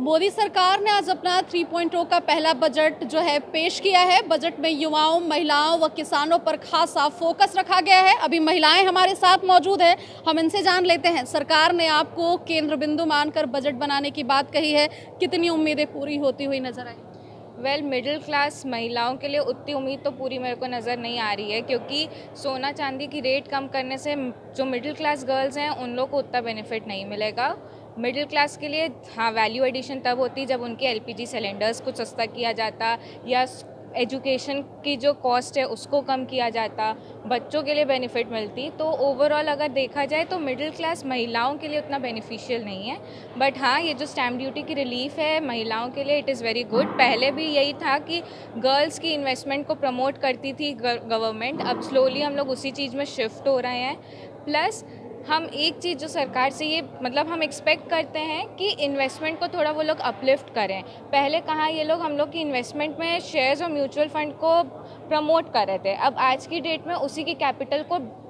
मोदी सरकार ने आज अपना 3.0 का पहला बजट जो है पेश किया है। बजट में युवाओं, महिलाओं व किसानों पर खासा फोकस रखा गया है। अभी महिलाएं हमारे साथ मौजूद हैं, हम इनसे जान लेते हैं। सरकार ने आपको केंद्र बिंदु मानकर बजट बनाने की बात कही है, कितनी उम्मीदें पूरी होती हुई नजर आई? मिडिल क्लास महिलाओं के लिए उतनी उम्मीद तो पूरी मेरे को नज़र नहीं आ रही है, क्योंकि सोना चांदी की रेट कम करने से जो मिडिल क्लास गर्ल्स हैं उन लोग को उतना बेनिफिट नहीं मिलेगा। मिडिल क्लास के लिए हाँ, वैल्यू एडिशन तब होती जब उनके एलपीजी सिलेंडर्स को सस्ता किया जाता, या एजुकेशन की जो कॉस्ट है उसको कम किया जाता, बच्चों के लिए बेनिफिट मिलती। तो ओवरऑल अगर देखा जाए तो मिडिल क्लास महिलाओं के लिए उतना बेनिफिशियल नहीं है। बट हाँ, ये जो स्टैम्प ड्यूटी की रिलीफ है महिलाओं के लिए, इट इज़ वेरी गुड। पहले भी यही था कि गर्ल्स की इन्वेस्टमेंट को प्रमोट करती थी गवर्नमेंट, अब स्लोली हम लोग उसी चीज़ में शिफ्ट हो रहे हैं। प्लस हम एक चीज़ जो सरकार से ये हम एक्सपेक्ट करते हैं कि इन्वेस्टमेंट को थोड़ा वो लोग अपलिफ्ट करें। पहले कहाँ ये लोग हम लोग की इन्वेस्टमेंट में शेयर्स और म्यूचुअल फंड को प्रमोट कर रहे थे, अब आज की डेट में उसी की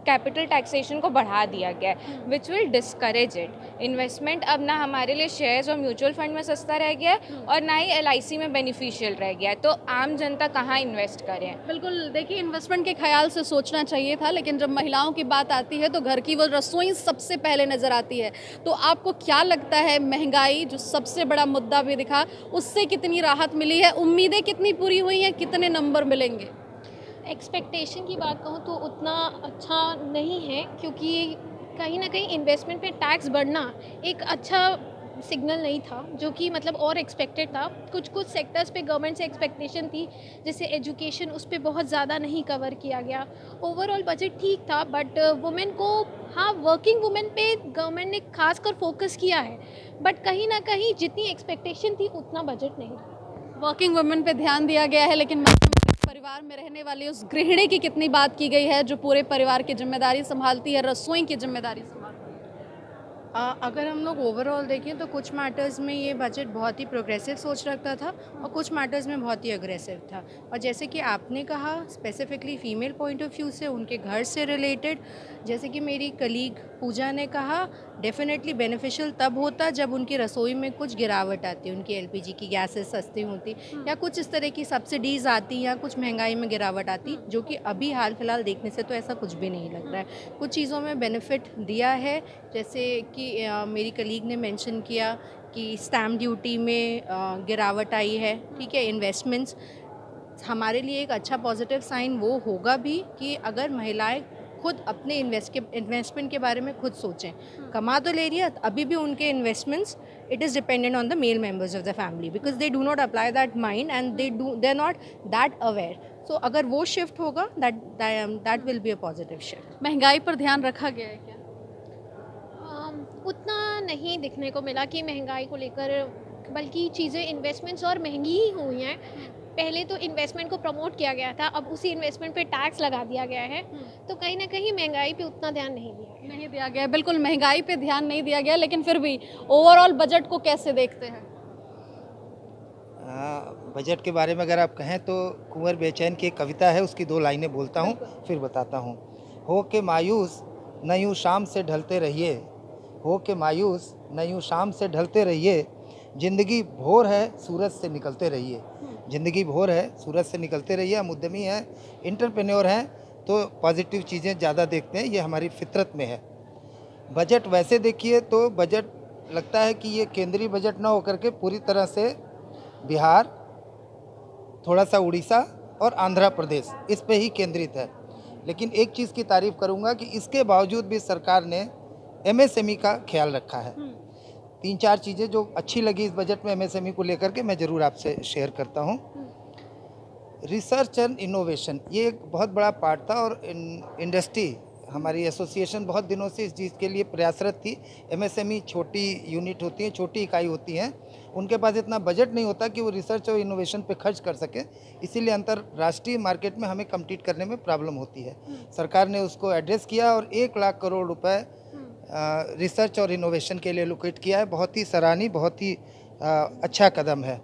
कैपिटल टैक्सेशन को बढ़ा दिया गया है, which will discourage it. Investment अब ना हमारे लिए शेयर्स और म्यूचुअल फंड में सस्ता रह गया है और ना ही एलआईसी में बेनिफिशियल रह गया है, तो आम जनता कहाँ इन्वेस्ट करें। बिल्कुल, देखिए इन्वेस्टमेंट के ख्याल से सोचना चाहिए था, लेकिन जब महिलाओं की बात आती है तो घर की वो रसोई सबसे पहले नज़र आती है। तो आपको क्या लगता है, महंगाई जो सबसे बड़ा मुद्दा भी दिखा, उससे कितनी राहत मिली है? उम्मीदें कितनी पूरी हुई हैं, कितने नंबर मिलेंगे? एक्सपेक्टेशन की बात कहूँ तो उतना अच्छा नहीं है, क्योंकि कहीं ना कहीं इन्वेस्टमेंट पे टैक्स बढ़ना एक अच्छा सिग्नल नहीं था, जो कि और एक्सपेक्टेड था। कुछ कुछ सेक्टर्स पे गवर्नमेंट से एक्सपेक्टेशन थी, जैसे एजुकेशन, उस पर बहुत ज़्यादा नहीं कवर किया गया। ओवरऑल बजट ठीक था, बट वुमेन को, हाँ, वर्किंग वुमेन पे गवर्नमेंट ने खासकर फोकस किया है, बट कहीं ना कहीं जितनी एक्सपेक्टेशन थी उतना बजट नहीं था। वर्किंग वुमेन पे ध्यान दिया गया है, लेकिन परिवार में रहने वाली उस गृहिणी की कितनी बात की गई है जो पूरे परिवार की जिम्मेदारी संभालती है, रसोई की जिम्मेदारी संभालती है? अगर हम लोग ओवरऑल देखें तो कुछ मैटर्स में ये बजट बहुत ही प्रोग्रेसिव सोच रखता था और कुछ मैटर्स में बहुत ही अग्रेसिव था। और जैसे कि आपने कहा, specifically female point of view से, उनके घर से रिलेटेड, जैसे कि मेरी कलीग पूजा ने कहा, डेफिनेटली बेनिफिशियल तब होता जब उनकी रसोई में कुछ गिरावट आती, उनकी एलपीजी की गैसेस सस्ती होती, या कुछ इस तरह की सब्सिडीज़ आती, या कुछ महंगाई में गिरावट आती, जो कि अभी हाल फिलहाल देखने से तो ऐसा कुछ भी नहीं लग रहा है। कुछ चीज़ों में बेनिफिट दिया है, जैसे कि मेरी कलीग ने मेंशन किया कि स्टैम्प ड्यूटी में गिरावट आई है, ठीक है। इन्वेस्टमेंट्स हमारे लिए एक अच्छा पॉजिटिव साइन वो होगा भी कि अगर महिलाएं खुद अपने इन्वेस्टमेंट के बारे में खुद सोचें। कमा तो ले रही है, अभी भी उनके investments, it is dependent on the male members of the family, because they do not apply that mind and they are not that aware. So अगर वो शिफ्ट होगा, that will be a positive shift. महंगाई पर ध्यान रखा गया है क्या? उतना नहीं दिखने को मिला कि महंगाई को लेकर, बल्कि चीज़ें इन्वेस्टमेंट्स और महंगी ही हुई हैं। पहले तो इन्वेस्टमेंट को प्रमोट किया गया था, अब उसी इन्वेस्टमेंट पे टैक्स लगा दिया गया है, तो कहीं ना कहीं महंगाई पे उतना ध्यान नहीं दिया गया। बिल्कुल, महंगाई पे ध्यान नहीं दिया गया, लेकिन फिर भी ओवरऑल बजट को कैसे देखते हैं? बजट के बारे में अगर आप कहें तो कुंवर बेचैन की एक कविता है, उसकी 2 लाइनें बोलता हूँ फिर बताता हूँ। हो के मायूस न यूँ शाम से ढलते रहिए, हो के मायूस न यूँ शाम से ढलते रहिए, ज़िंदगी भोर है सूरज से निकलते रहिए। ज़िंदगी भोर है सूरज से निकलते रहिए। हम उद्यमी हैं, एंटरप्रेन्योर हैं, तो पॉजिटिव चीज़ें ज़्यादा देखते हैं, ये हमारी फितरत में है। बजट वैसे देखिए तो बजट लगता है कि ये केंद्रीय बजट ना होकर के पूरी तरह से बिहार, थोड़ा सा उड़ीसा और आंध्र प्रदेश, इस पे ही केंद्रित है। लेकिन एक चीज़ की तारीफ़ करूंगा कि इसके बावजूद भी सरकार ने एमएसएमई का ख्याल रखा है। 3-4 चीज़ें जो अच्छी लगी इस बजट में एमएसएमई को लेकर के, मैं ज़रूर आपसे शेयर करता हूं। रिसर्च एंड इनोवेशन, ये एक बहुत बड़ा पार्ट था, और इंडस्ट्री, हमारी एसोसिएशन बहुत दिनों से इस चीज़ के लिए प्रयासरत थी। एमएसएमई छोटी यूनिट होती हैं, छोटी इकाई होती हैं, उनके पास इतना बजट नहीं होता कि वो रिसर्च और इनोवेशन पे खर्च कर सकें, इसीलिए अंतर्राष्ट्रीय मार्केट में हमें कम्पीट करने में प्रॉब्लम होती है। सरकार ने उसको एड्रेस किया और 1 लाख करोड़ रुपए रिसर्च और इनोवेशन के लिए एलोकेट किया है। बहुत ही सराहनीय, बहुत ही अच्छा कदम है।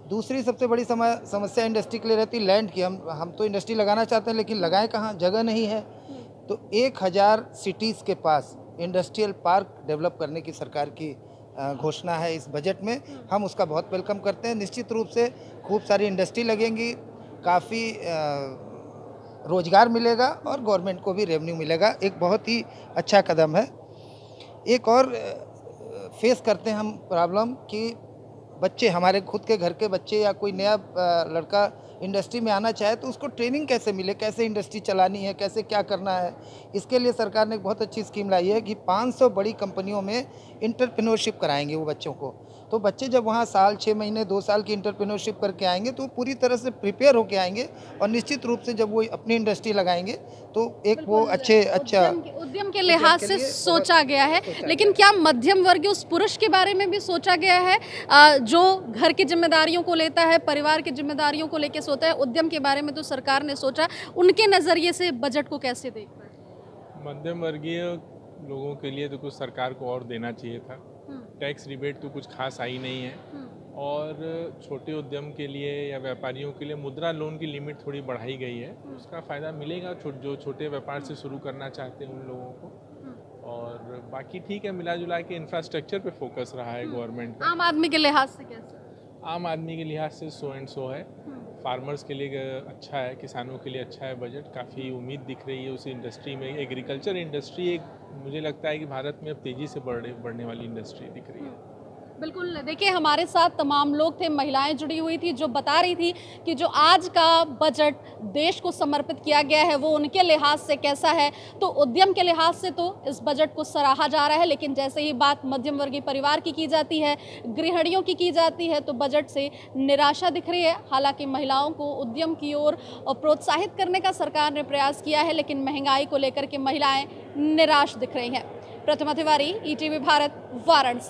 दूसरी सबसे बड़ी समस्या इंडस्ट्री के लिए रहती लैंड की। हम तो इंडस्ट्री लगाना चाहते हैं, लेकिन लगाएं कहाँ, जगह नहीं है। तो 1000 सिटीज़ के पास इंडस्ट्रियल पार्क डेवलप करने की सरकार की घोषणा है इस बजट में, हम उसका बहुत वेलकम करते हैं। निश्चित रूप से खूब सारी इंडस्ट्री लगेंगी, काफ़ी रोजगार मिलेगा और गवर्नमेंट को भी रेवेन्यू मिलेगा। एक बहुत ही अच्छा कदम है। एक और फेस करते हैं हम प्रॉब्लम कि बच्चे, हमारे खुद के घर के बच्चे या कोई नया लड़का इंडस्ट्री में आना चाहे तो उसको ट्रेनिंग कैसे मिले, कैसे इंडस्ट्री चलानी है, कैसे क्या करना है। इसके लिए सरकार ने एक बहुत अच्छी स्कीम लाई है कि 500 बड़ी कंपनियों में इंटरप्रेन्योरशिप कराएंगे वो बच्चों को। तो बच्चे जब वहाँ साल 6 महीने 2 साल की इंटरप्रेन्योरशिप करके आएंगे तो पूरी तरह से प्रिपेयर होके आएंगे और निश्चित रूप से जब वो अपनी इंडस्ट्री लगाएंगे तो एक वो अच्छा उद्यम के लिहाज से सोचा गया है। लेकिन क्या मध्यम वर्गीय उस पुरुष के बारे में भी सोचा गया है जो घर की जिम्मेदारियों को लेता है, परिवार की जिम्मेदारियों को लेकर सोता है? उद्यम के बारे में तो सरकार ने सोचा, उनके नज़रिए से बजट को कैसे देख रहे हैं? मध्यम वर्गीय लोगों के लिए तो कुछ सरकार को और देना चाहिए था। टैक्स रिबेट तो कुछ खास आई नहीं है, और छोटे उद्यम के लिए या व्यापारियों के लिए मुद्रा लोन की लिमिट थोड़ी बढ़ाई गई है। उसका फ़ायदा मिलेगा जो छोटे व्यापार से शुरू करना चाहते हैं उन लोगों को। और बाकी ठीक है, मिला जुला के इंफ्रास्ट्रक्चर पे फोकस रहा है गवर्नमेंट का। आम आदमी के लिहाज से कैसे? आम आदमी के लिहाज से सो एंड सो है। फार्मर्स के लिए अच्छा है, किसानों के लिए अच्छा है बजट। काफ़ी उम्मीद दिख रही है उस इंडस्ट्री में। एग्रीकल्चर इंडस्ट्री एक मुझे लगता है कि भारत में अब तेज़ी से बढ़ने वाली इंडस्ट्री दिख रही है। बिल्कुल, देखिए हमारे साथ तमाम लोग थे, महिलाएं जुड़ी हुई थी जो बता रही थी कि जो आज का बजट देश को समर्पित किया गया है वो उनके लिहाज से कैसा है। तो उद्यम के लिहाज से तो इस बजट को सराहा जा रहा है, लेकिन जैसे ही बात मध्यम वर्गीय परिवार की जाती है, गृहिणियों की जाती है, तो बजट से निराशा दिख रही है। हालांकि महिलाओं को उद्यम की ओर प्रोत्साहित करने का सरकार ने प्रयास किया है, लेकिन महंगाई को लेकर के महिलाएं निराश दिख रही हैं। प्रतिमा तिवारी, ETV भारत, वाराणसी।